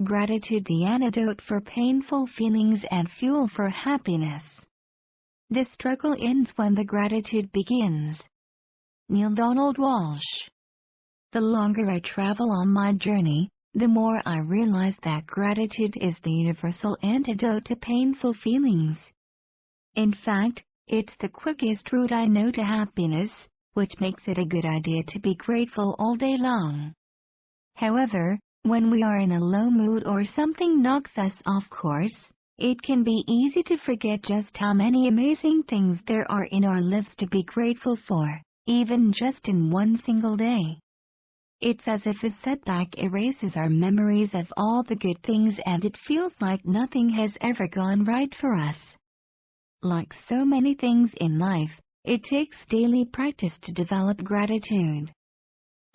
Gratitude, the antidote for painful feelings and fuel for happiness. The struggle ends when the gratitude begins. Neil Donald Walsh. The longer I travel on my journey, the more I realize that gratitude is the universal antidote to painful feelings. In fact, it's the quickest route I know to happiness, which makes it a good idea to be grateful all day long. However, when we are in a low mood or something knocks us off course, it can be easy to forget just how many amazing things there are in our lives to be grateful for, even just in one single day. It's as if a setback erases our memories of all the good things and it feels like nothing has ever gone right for us. Like so many things in life, it takes daily practice to develop gratitude.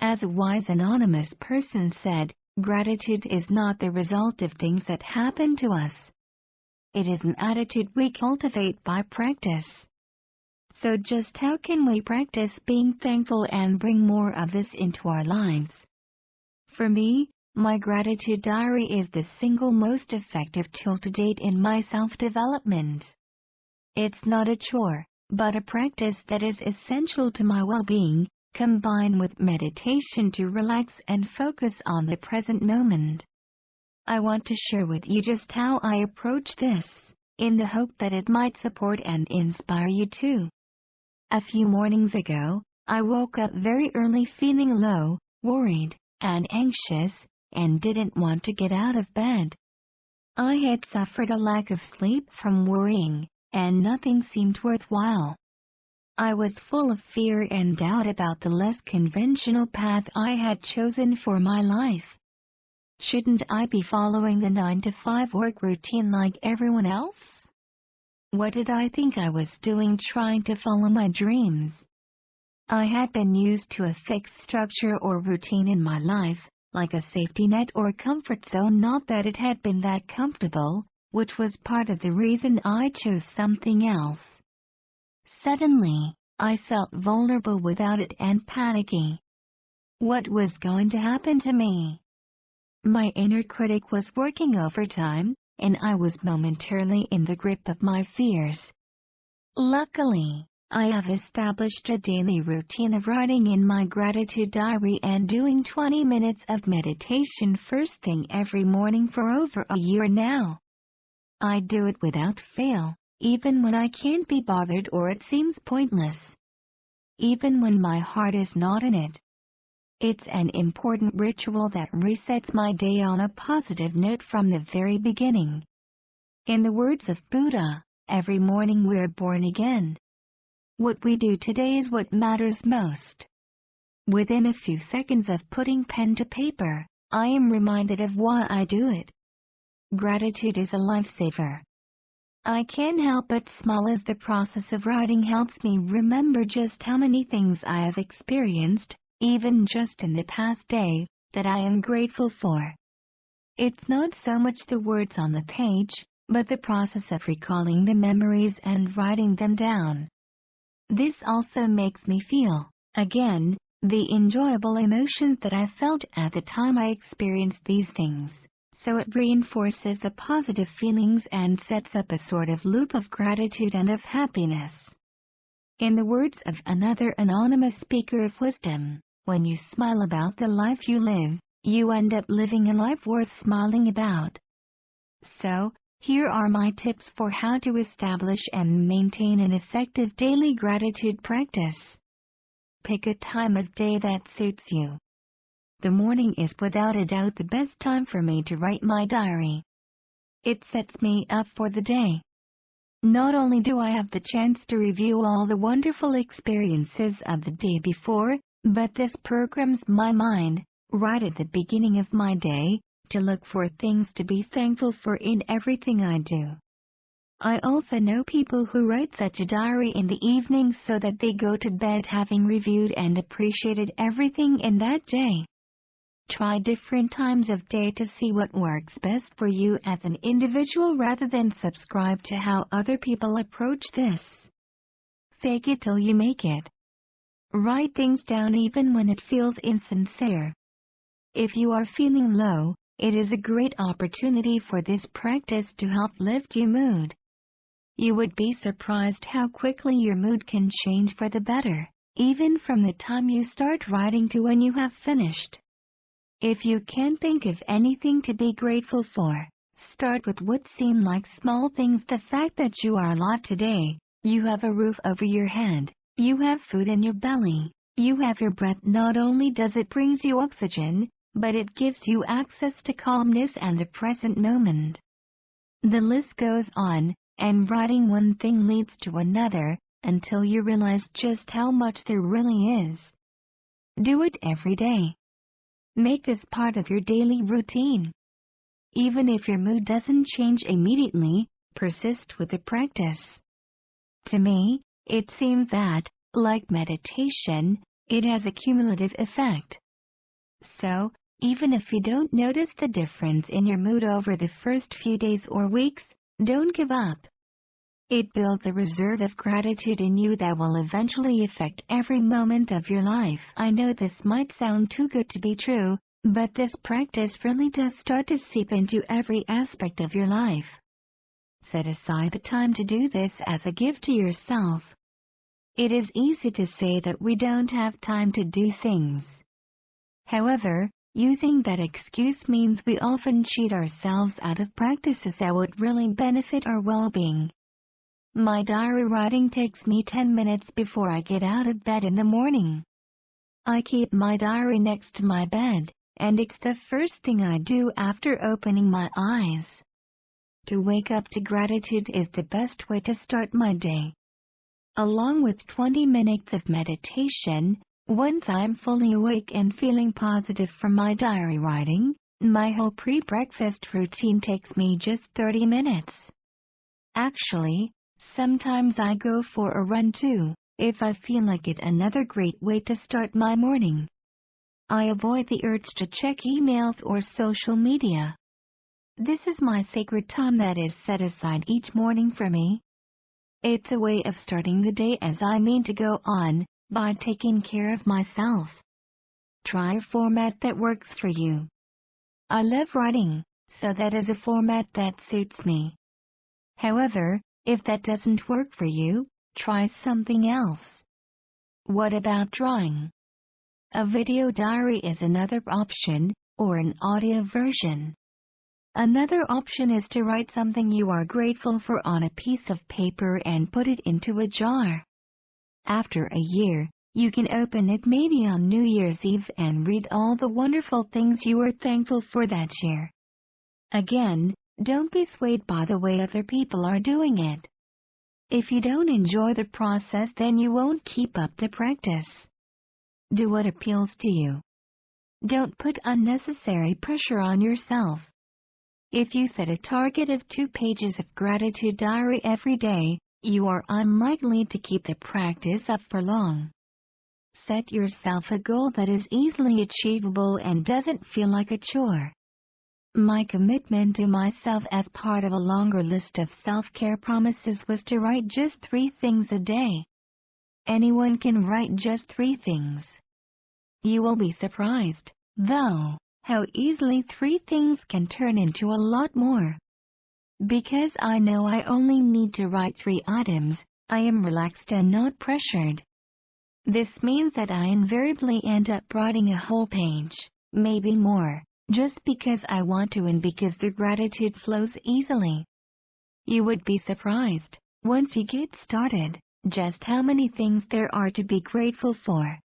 As a wise anonymous person said, gratitude is not the result of things that happen to us. It is an attitude we cultivate by practice. So just how can we practice being thankful and bring more of this into our lives? For me, my gratitude diary is the single most effective tool to date in my self-development. It's not a chore, but a practice that is essential to my well-being, combined with meditation to relax and focus on the present moment. I want to share with you just how I approach this, in the hope that it might support and inspire you too. A few mornings ago, I woke up very early feeling low, worried, and anxious, and didn't want to get out of bed. I had suffered a lack of sleep from worrying, and nothing seemed worthwhile. I was full of fear and doubt about the less conventional path I had chosen for my life. Shouldn't I be following the 9-to-5 work routine like everyone else? What did I think I was doing trying to follow my dreams? I had been used to a fixed structure or routine in my life, like a safety net or comfort zone, not that it had been that comfortable, which was part of the reason I chose something else. Suddenly, I felt vulnerable without it and panicky. What was going to happen to me? My inner critic was working overtime, and I was momentarily in the grip of my fears. Luckily, I have established a daily routine of writing in my gratitude diary and doing 20 minutes of meditation first thing every morning for over a year now. I do it without fail, even when I can't be bothered or it seems pointless. Even when my heart is not in it. It's an important ritual that resets my day on a positive note from the very beginning. In the words of Buddha, every morning we're born again. What we do today is what matters most. Within a few seconds of putting pen to paper, I am reminded of why I do it. Gratitude is a lifesaver. I can't help but smile as the process of writing helps me remember just how many things I have experienced, even just in the past day, that I am grateful for. It's not so much the words on the page, but the process of recalling the memories and writing them down. This also makes me feel, again, the enjoyable emotions that I felt at the time I experienced these things, so it reinforces the positive feelings and sets up a sort of loop of gratitude and of happiness. In the words of another anonymous speaker of wisdom, when you smile about the life you live, you end up living a life worth smiling about. So, here are my tips for how to establish and maintain an effective daily gratitude practice. Pick a time of day that suits you. The morning is without a doubt the best time for me to write my diary. It sets me up for the day. Not only do I have the chance to review all the wonderful experiences of the day before, but this programs my mind, right at the beginning of my day, to look for things to be thankful for in everything I do. I also know people who write such a diary in the evening so that they go to bed having reviewed and appreciated everything in that day. Try different times of day to see what works best for you as an individual rather than subscribe to how other people approach this. Fake it till you make it. Write things down even when it feels insincere. If you are feeling low, It is a great opportunity for this practice to help lift your mood. You would be surprised how quickly your mood can change for the better, even from the time you start writing to when you have finished. If you can't think of anything to be grateful for, start with what seem like small things. The fact that you are alive today, you have a roof over your head, you have food in your belly, you have your breath. Not only does it bring you oxygen, but it gives you access to calmness and the present moment. The list goes on, and writing one thing leads to another, until you realize just how much there really is. Do it every day. Make this part of your daily routine. Even if your mood doesn't change immediately, persist with the practice. To me, it seems that, like meditation, it has a cumulative effect. So, even if you don't notice the difference in your mood over the first few days or weeks, don't give up. It builds a reserve of gratitude in you that will eventually affect every moment of your life. I know this might sound too good to be true, but this practice really does start to seep into every aspect of your life. Set aside the time to do this as a gift to yourself. It is easy to say that we don't have time to do things. However, using that excuse means we often cheat ourselves out of practices that would really benefit our well-being. My diary writing takes me 10 minutes before I get out of bed in the morning. I keep my diary next to my bed, and it's the first thing I do after opening my eyes. To wake up to gratitude is the best way to start my day. Along with 20 minutes of meditation, once I'm fully awake and feeling positive from my diary writing, my whole pre-breakfast routine takes me just 30 minutes. Actually, sometimes I go for a run too, if I feel like it. Another great way to start my morning. I avoid the urge to check emails or social media. This is my sacred time that is set aside each morning for me. It's a way of starting the day as I mean to go on, by taking care of myself. Try a format that works for you. I love writing, so that is a format that suits me. However, if that doesn't work for you, try something else. What about drawing? A video diary is another option, or an audio version. Another option is to write something you are grateful for on a piece of paper and put it into a jar. After a year, you can open it maybe on New Year's Eve and read all the wonderful things you were thankful for that year. Again, don't be swayed by the way other people are doing it. If you don't enjoy the process, then you won't keep up the practice. Do what appeals to you. Don't put unnecessary pressure on yourself. If you set a target of 2 pages of gratitude diary every day, you are unlikely to keep the practice up for long. Set yourself a goal that is easily achievable and doesn't feel like a chore. My commitment to myself as part of a longer list of self-care promises was to write just 3 things a day. Anyone can write just 3 things. You will be surprised, though, how easily 3 things can turn into a lot more. Because I know I only need to write 3 items, I am relaxed and not pressured. This means that I invariably end up writing a whole page, maybe more, just because I want to and because the gratitude flows easily. You would be surprised, once you get started, just how many things there are to be grateful for.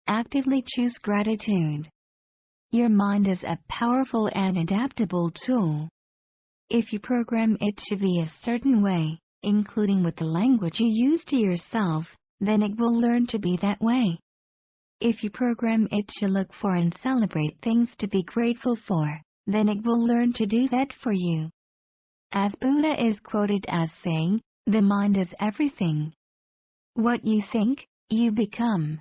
Actively choose gratitude. Your mind is a powerful and adaptable tool. If you program it to be a certain way, including with the language you use to yourself, then it will learn to be that way. If you program it to look for and celebrate things to be grateful for, then it will learn to do that for you. As Buddha is quoted as saying, the mind is everything. What you think, you become.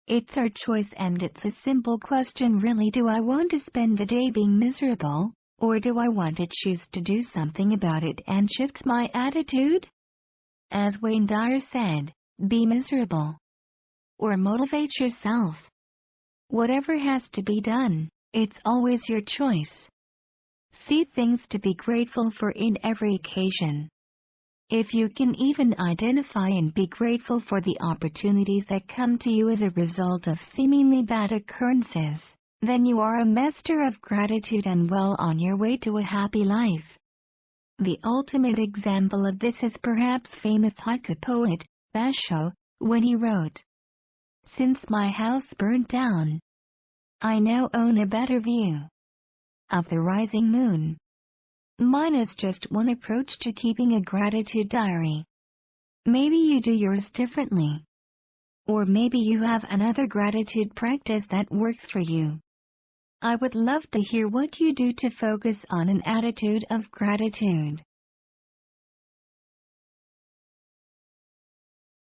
It's our choice, and it's a simple question really. Do I want to spend the day being miserable, or do I want to choose to do something about it and shift my attitude? As Wayne Dyer said, be miserable. Or motivate yourself. Whatever has to be done, It's always your choice. See things to be grateful for in every occasion. If you can even identify and be grateful for the opportunities that come to you as a result of seemingly bad occurrences, then you are a master of gratitude and well on your way to a happy life. The ultimate example of this is perhaps famous haiku poet, Basho, when he wrote, "Since my house burned down, I now own a better view of the rising moon." Mine is just one approach to keeping a gratitude diary. Maybe you do yours differently. Or maybe you have another gratitude practice that works for you. I would love to hear what you do to focus on an attitude of gratitude.